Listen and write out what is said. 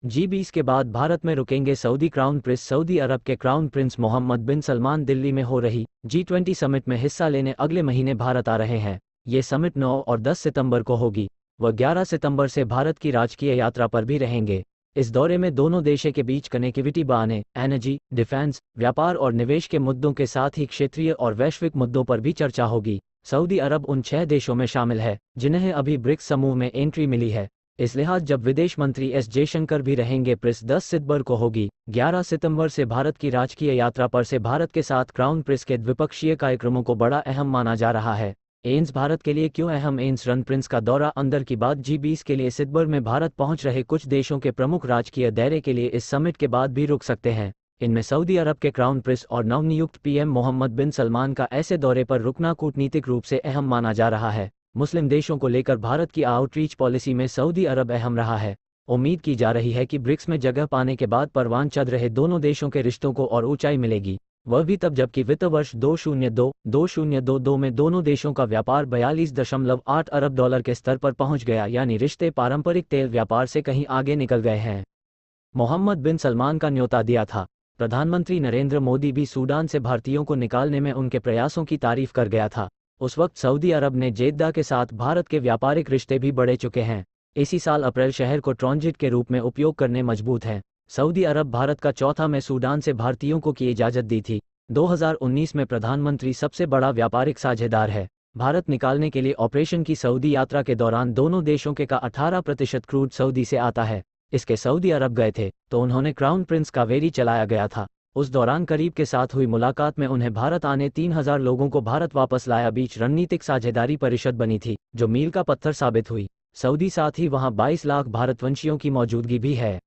G20 के बाद भारत में रुकेंगे सऊदी क्राउन प्रिंस। सऊदी अरब के क्राउन प्रिंस मोहम्मद बिन सलमान दिल्ली में हो रही G20 समिट में हिस्सा लेने अगले महीने भारत आ रहे हैं। ये समिट 9 और 10 सितंबर को होगी। वह 11 सितंबर से भारत की राजकीय यात्रा पर भी रहेंगे। इस दौरे में दोनों देशों के बीच कनेक्टिविटी बढ़ाने, एनर्जी, डिफेंस, व्यापार और निवेश के मुद्दों के साथ ही क्षेत्रीय और वैश्विक मुद्दों पर भी चर्चा होगी। सऊदी अरब उन 6 देशों में शामिल है जिन्हें अभी ब्रिक्स समूह में एंट्री मिली है। इस लिहाज जब विदेश मंत्री एस जयशंकर भी रहेंगे। प्रिंस 10 सितंबर को होगी। 11 सितंबर से भारत की राजकीय यात्रा पर से भारत के साथ क्राउन प्रिंस के द्विपक्षीय कार्यक्रमों को बड़ा अहम माना जा रहा है। एम्स भारत के लिए क्यों अहम? एम्स रन प्रिंस का दौरा। अंदर की बात, G20 के लिए सितंबर में भारत पहुंच रहे कुछ देशों के प्रमुख राजकीय दौरे के लिए इस समिट के बाद भी रुक सकते हैं। इनमें सऊदी अरब के क्राउन प्रिंस और नवनियुक्त पीएम मोहम्मद बिन सलमान का ऐसे दौरे पर रुकना कूटनीतिक रूप से अहम माना जा रहा है। मुस्लिम देशों को लेकर भारत की आउटरीच पॉलिसी में सऊदी अरब अहम रहा है। उम्मीद की जा रही है कि ब्रिक्स में जगह पाने के बाद परवान चढ़ रहे दोनों देशों के रिश्तों को और ऊंचाई मिलेगी। वह भी तब जबकि वित्त वर्ष 2022 में दोनों देशों का व्यापार 42.8 अरब डॉलर के स्तर पर पहुंच गया, यानी रिश्ते पारंपरिक तेल व्यापार से कहीं आगे निकल गए हैं। मोहम्मद बिन सलमान का न्योता दिया था। प्रधानमंत्री नरेंद्र मोदी भी सूडान से भारतीयों को निकालने में उनके प्रयासों की तारीफ कर गया था। उस वक्त सऊदी अरब ने जेद्दा के साथ भारत के व्यापारिक रिश्ते भी बढ़े चुके हैं। इसी साल अप्रैल शहर को ट्रांजिट के रूप में उपयोग करने मजबूत हैं। सऊदी अरब भारत का चौथा में सूडान से भारतीयों को की इजाज़त दी थी। 2019 में प्रधानमंत्री सबसे बड़ा व्यापारिक साझेदार है। भारत निकालने के लिए ऑपरेशन की सऊदी यात्रा के दौरान दोनों देशों के का 18% क्रूड सऊदी से आता है। इसके सऊदी अरब गए थे तो उन्होंने क्राउन प्रिंस कावेरी चलाया गया था। उस दौरान करीब के साथ हुई मुलाकात में उन्हें भारत आने 3000 लोगों को भारत वापस लाया। बीच रणनीतिक साझेदारी परिषद बनी थी जो मील का पत्थर साबित हुई। सऊदी साथ ही वहां 22 लाख भारतवंशियों की मौजूदगी भी है।